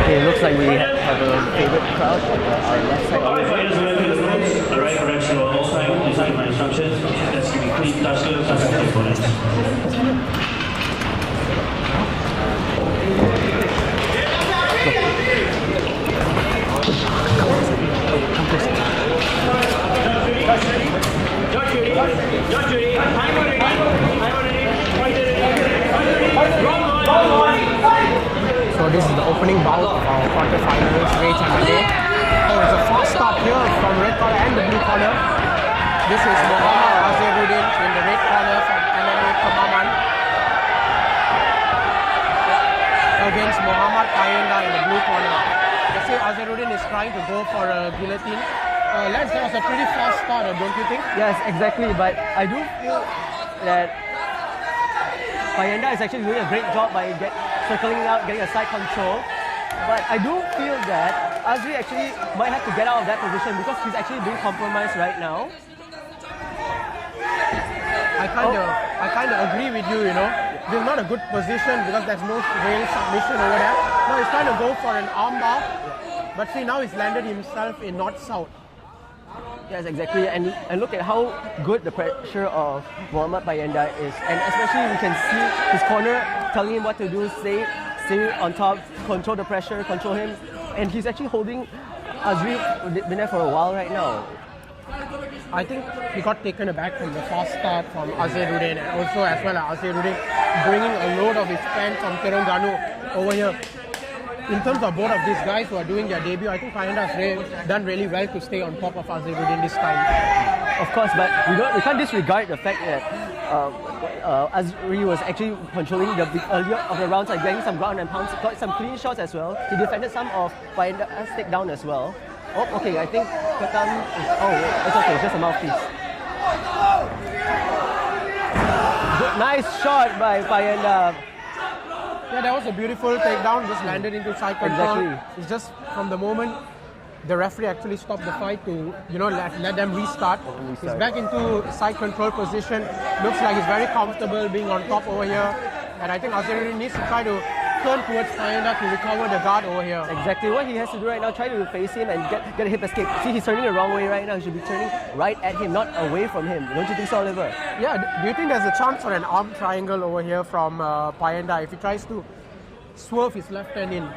Okay, looks like we have a favorite crowd on our left side. Alright, correction on all sides. These are my instructions. Let's give me clean touch the opponents. So this is the opening bout of our quarterfinals, weight MMA. Oh, it's a fast start here from red corner and the blue corner. This is Muhd Azreyruddin in the red corner from MMA Kemaman against Mohd Payenda in the blue corner. You see Azreyruddin is trying to go for a guillotine. That was a pretty fast start, don't you think? Yes, exactly. But I do feel that Payenda is actually doing a great job by circling out, getting a side control. But I do feel that Azri actually might have to get out of that position because he's actually being compromised right now. I kind of agree with you, you know. This is not a good position because there's no real submission over there. Now he's trying to go for an armbar. But see, now he's landed himself in north-south. Yes, exactly. And look at how good the pressure of Mohd Payenda is. And especially we can see his corner telling him what to do, stay on top, control the pressure, control him. And he's actually holding Azri, been there for a while right now. I think he got taken aback from the fast start from Azreyruddin, and also as well as Azreyruddin bringing a load of his pen from Terengganu over here. In terms of both of these guys who are doing their debut, I think Payenda has done really well to stay on top of Azreyruddin this time. Of course, but we can't disregard the fact that Azri was actually controlling the earlier of the rounds, like getting some ground and pounds, got some clean shots as well. He defended some of Payenda's takedown as well. Oh, okay, I think Katam is... Oh, it's okay, it's just a mouthpiece. Good, nice shot by Payenda. Yeah, that was a beautiful takedown, just landed into side control. Exactly. It's just from the moment the referee actually stopped the fight to, you know, let them restart. He's back into side control position. Looks like he's very comfortable being on top over here. And I think Azreyruddin needs to try to turn towards Payenda to recover the guard over here. Exactly what he has to do right now, try to face him and get a hip escape. See, he's turning the wrong way right now. He should be turning right at him, not away from him. Don't you think so, Oliver? Yeah, do you think there's a chance for an arm triangle over here from Payenda if he tries to swerve his left hand in?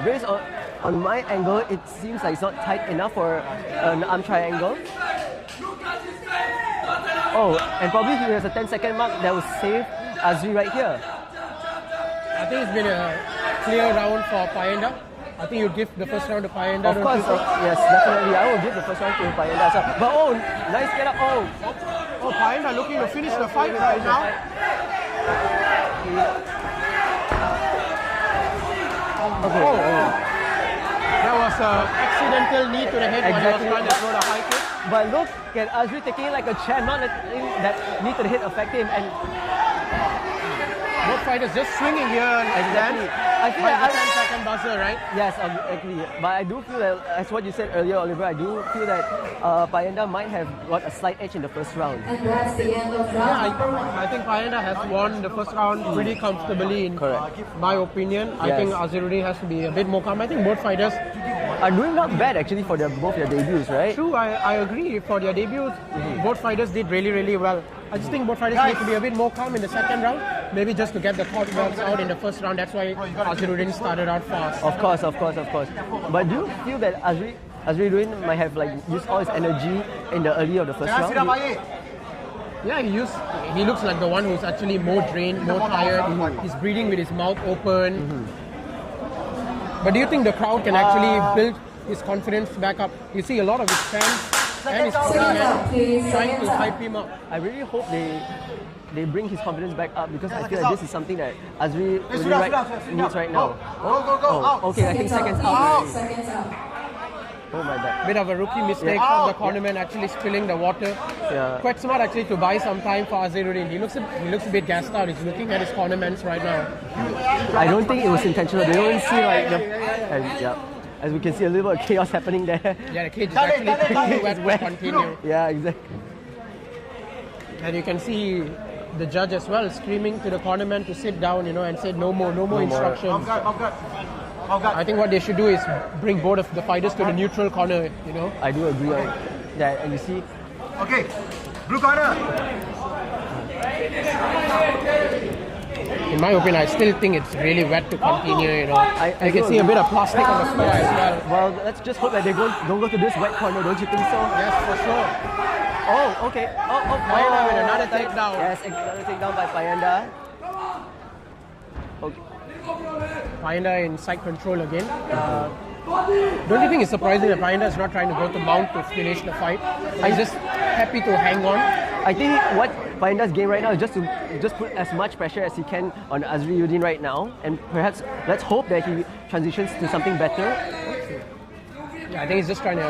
Based on my angle, it seems like it's not tight enough for an arm triangle. Oh, and probably he has a 10-second mark that will save Azri right here. I think it's been a clear round for Payenda. I think you give the first round to Payenda. Of course, yes, definitely. I will give the first round to Payenda. So, but oh, nice get up. Oh, Payenda looking to finish the fight right now. Okay. Oh. That was an accidental knee to the head when he was trying to throw the high kick. But look at Azri taking it like a champ, not letting that knee to the head affect him. And both fighters just swinging here and exactly. I feel like 10-second buzzer, right? Yes, exactly. But I do feel that, as what you said earlier, Oliver, I do feel that Payenda might have got a slight edge in the first round. And that's the end of round number one. I think Payenda has won the first round pretty comfortably, in my opinion. Yes. I think Azreyruddin has to be a bit more calm. I think both fighters are doing not bad actually for both their debuts, right? True, I agree. For their debuts, both fighters did really, really well. I just think both fighters need to be a bit more calm in the second round. Maybe just to get the cutbacks out in the first round. That's why Azreyruddin started out fast. Of course. But do you feel that Azreyruddin might have used all his energy in the early of the first round? Yeah, he looks like the one who's actually more drained, more tired. He's breathing with his mouth open. But do you think the crowd can actually build his confidence back up? You see a lot of his fans and his crowd trying to hype him up. I really hope they bring his confidence back up because I feel like this is something that Azri really needs right now. Oh, okay, I think seconds out. Seconds out. Oh my God. Bit of a rookie mistake from the cornerman actually spilling the water. Yeah. Quite smart actually to buy some time for Azreyruddin. He looks a bit gassed out. He's looking at his cornermans right now. I don't think it was intentional. They don't see as we can see a little bit of chaos happening there. Yeah, the cage is actually too wet to continue. Yeah, exactly. And you can see the judge as well screaming to the cornerman to sit down, and said no more instructions. I think what they should do is bring both of the fighters to the neutral corner, you know. I do agree on that, and you see. Okay, blue corner. In my opinion, I still think it's really wet to continue, you know. I You can see a bit of plastic on the floor as well. Well, let's just hope that they don't go to this wet corner, don't you think so? Yes, for sure. Oh, okay. Payenda with another takedown. Yes, another takedown by Payenda. Okay. Payenda in side control again. Don't you think it's surprising that Payenda is not trying to go to mount to finish the fight? He's just happy to hang on. I think what Payenda's game right now is just to put as much pressure as he can on Azreyruddin right now, and perhaps let's hope that he transitions to something better. Yeah, I think he's just trying to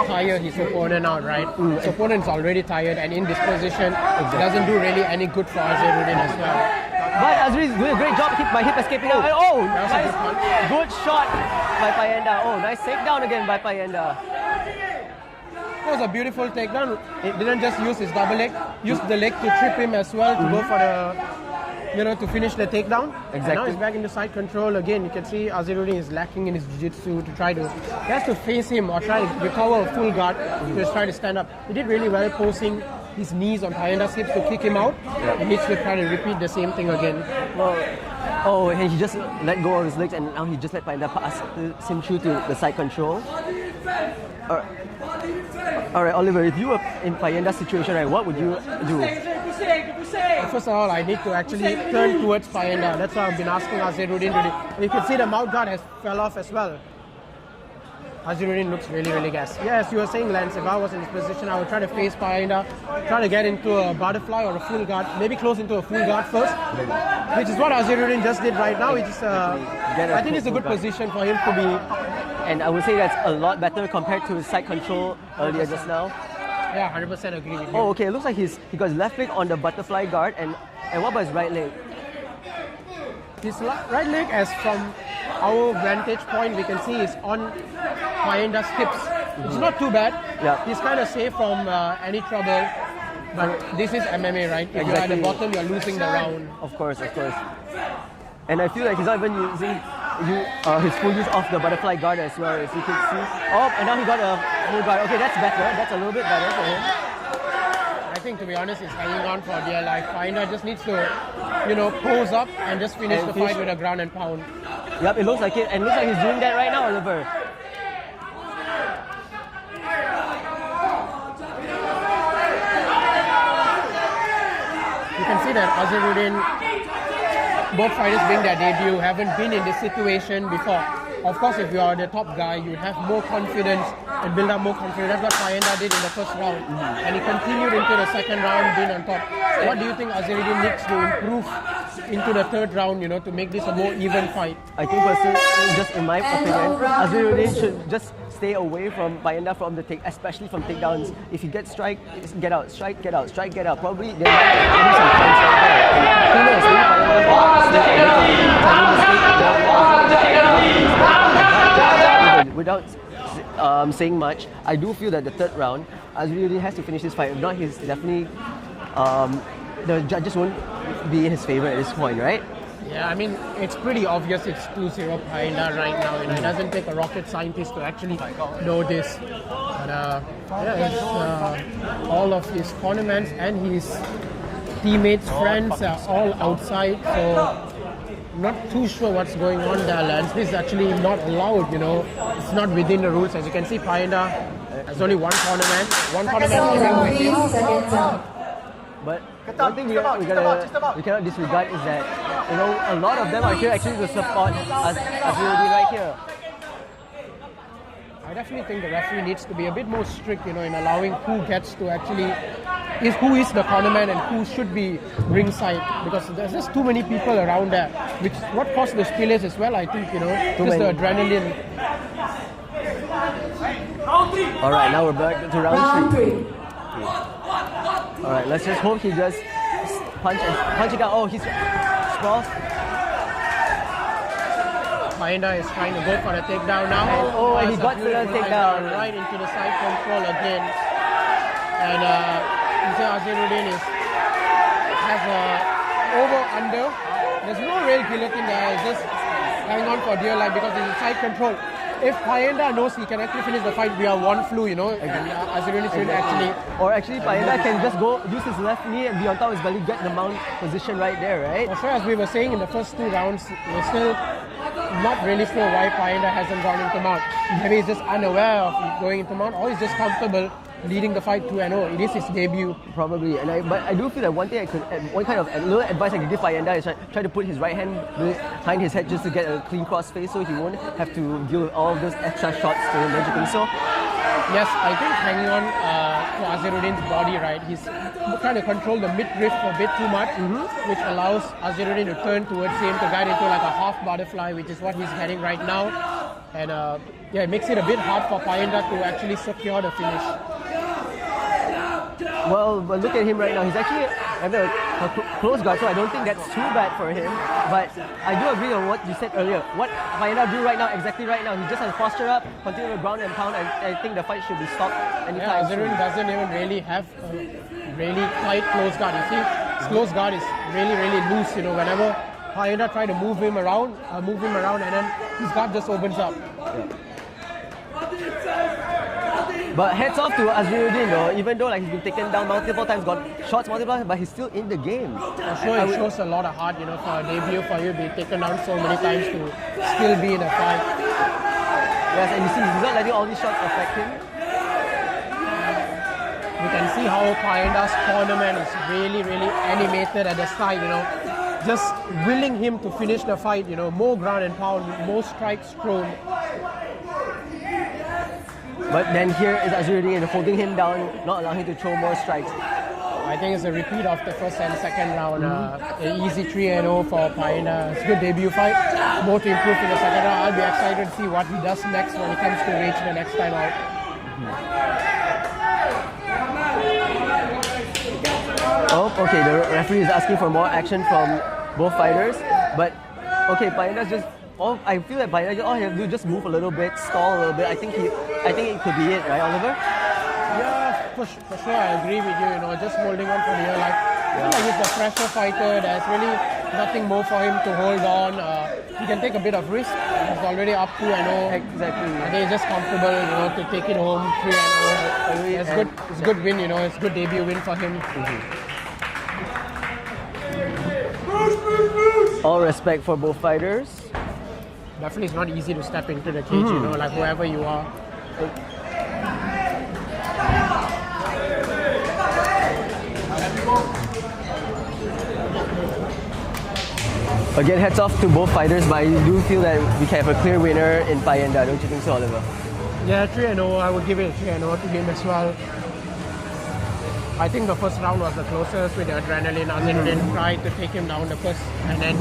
tire his opponent out, right? His opponent's already tired, and in this position, it doesn't do really any good for Azreyruddin as well. But Azri is doing a great job by hip escaping out. Oh, nice, good shot by Payenda. Oh, nice takedown again by Payenda. It was a beautiful takedown. It didn't just use his double leg, used the leg to trip him as well to go for the, to finish the takedown. Exactly. And now he's back into side control again. You can see Azreyruddin is lacking in his jiu-jitsu to try to, he has to face him or try to recover a full guard to try to stand up. He did really well posing his knees on Payenda's hips to kick him out. He needs to try to repeat the same thing again. Well, and he just let go of his legs, and now he just let Payenda pass him through to the side control. All right, Oliver, if you were in Payenda's situation, right, what would you do? First of all, I need to actually turn towards Payenda. That's why I've been asking Azreyruddin to do. You can see the mouth guard has fell off as well. Azreyruddin looks really, really gassed. Yes, you were saying, Lance, if I was in this position, I would try to face Payenda, try to get into a butterfly or a full guard, maybe close into a full guard first, which is what Azreyruddin just did right now. I think it's a good position for him to be. And I would say that's a lot better compared to his side control earlier just now. Yeah, 100% agree with you. Oh, okay, it looks like he got his left leg on the butterfly guard, and what about his right leg? His right leg, as from our vantage point, we can see is on Payenda's hips. It's not too bad. Yeah. He's kind of safe from any trouble. But this is MMA, right? If you're at the bottom, you're losing the round. Of course. And I feel like he's not even using his full use of the butterfly guard as well, as you can see. Oh, and now he got a full guard. Okay, that's better. That's a little bit better for him. I think, to be honest, he's hanging on for dear life. Payenda just needs to, pose up and just finish the fight with a ground and pound. Yep, it looks like it. And it looks like he's doing that right now, Oliver. You can see that Azreyruddin, both fighters being their debut, haven't been in this situation before. Of course, if you are the top guy, you have more confidence and build up more confidence. That's what Payenda did in the first round. And he continued into the second round being on top. What do you think Azreyruddin needs to improve into the third round, to make this a more even fight? I think personally, just in my opinion, Azreyruddin should just stay away from Payenda especially from takedowns. If he gets strike, get out, strike, get out, strike, get out. Probably there might be some points right there. Who knows? Maybe without saying much, I do feel that the third round, Azreyruddin has to finish this fight. If not, he's definitely the judges won't be in his favor at this point, right? Yeah, I mean, it's pretty obvious it's 2-0 Payenda right now. It doesn't take a rocket scientist to actually know this. But all of his cornermen and his teammates, friends are all outside. So not too sure what's going on there, Lance. This is actually not allowed, It's not within the rules. As you can see, Payenda has only one cornerman. One cornerman with him. But one thing we cannot disregard is that a lot of them are here actually to support Azreyruddin right here. I definitely think the referee needs to be a bit more strict, in allowing who gets to actually who is the cornerman and who should be ringside, because there's just too many people around there, which what caused the spillage as well. I think just the adrenaline. All right, now we're back to round three. All right, let's just hope he just punch it out. Oh, he's sprawled. Payenda is trying to go for a takedown now. And he got the takedown right into the side control again. And Azreyruddin has a over-under. There's no real guillotine there. It's just hang on for dear life because he's side control. If Payenda knows he can actually finish the fight via one flu, and Azreyruddin should actually... Or actually, Payenda can just go use his left knee and be on top of his belly, get the mount position right there, right? For sure, as we were saying in the first 2 rounds, we're still not really sure why Payenda hasn't gone into mount. Maybe he's just unaware of going into mount, or he's just comfortable leading the fight 2-0. It is his debut. Probably, but I do feel that one kind of little advice I could give Payenda is try to put his right hand behind his head just to get a clean cross face, so he won't have to deal with all of those extra shots to him. Don't you think so? Yes, I think hanging on to Azreyruddin's body, right? He's trying to control the midriff a bit too much, which allows Azreyruddin to turn towards him to guide into like a half butterfly, which is what he's heading right now. And it makes it a bit hard for Payenda to actually secure the finish. Well, look at him right now. He's actually under a close guard, so I don't think that's too bad for him. But I do agree on what you said earlier. What Payenda do right now, exactly right now, he just has posture up, continue to ground and pound, and I think the fight should be stopped anytime soon. Azreyruddin doesn't even really have a really tight close guard. You see, his close guard is really, really loose. Whenever Payenda try to move him around, and then his guard just opens up. Yeah. But heads off to Azreyruddin though, even though he's been taken down multiple times, got shots multiple times, but he's still in the game. For sure, it shows a lot of heart, for a debut for you being taken down so many times to still be in a fight. Yes, and you see he's not letting all these shots affect him. You can see how Payenda's cornerman is really, really animated at the side, just willing him to finish the fight, more ground and pound, more strikes thrown. But then here is Azreyruddin holding him down, not allowing him to throw more strikes. I think it's a repeat of the first and second round. An easy 3-0 for Payenda. It's a good debut fight. More to improve in the second round. I'll be excited to see what he does next when he comes to reach the next time out. Oh, okay, the referee is asking for more action from both fighters. But, okay, Payenda's just... I feel that Payenda, all he has to do is just move a little bit, stall a little bit. I think it could be it, right, Oliver? Yeah, for sure, I agree with you. Just holding on for here, he's the pressure fighter. There's really nothing more for him to hold on. He can take a bit of risk. He's already up 2-0. Exactly. I think he's just comfortable, to take it home 3-0. It's a good win, It's a good debut win for him. All respect for both fighters. Definitely, it's not easy to step into the cage, whoever you are. Again, heads off to both fighters, but I do feel that we can have a clear winner in Payenda. Don't you think so, Oliver? Yeah, 3-0. I would give it a 3-0 to him as well. I think the first round was the closest with the adrenaline. Azreyruddin tried to take him down the first, and then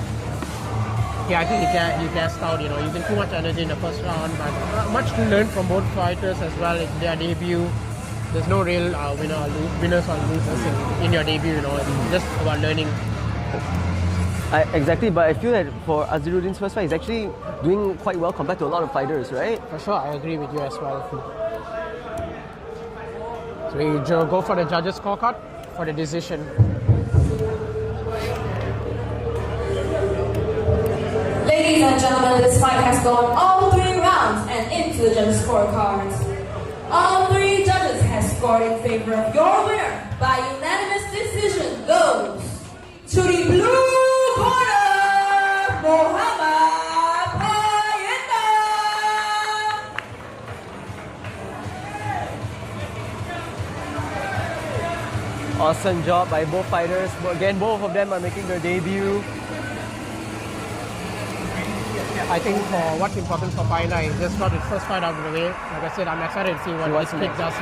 I think he gassed out. Using too much energy in the first round, but much to learn from both fighters as well. It's their debut. There's no real winners or losers in your debut. It's just about learning. Exactly, but I feel that for Azreyruddin's first fight, he's actually doing quite well compared to a lot of fighters, right? For sure, I agree with you as well. So we go for the judges' scorecard for the decision. Ladies and gentlemen, this fight has gone all 3 rounds and into the judges' scorecards. All 3 judges have scored in favor of your winner by unanimous decision goes to the blue corner, Mohd Payenda. Awesome job by both fighters. Again, both of them are making their debut. I think what's important for Payenda is just got his first fight out of the way. Like I said, I'm excited to see what this kid does,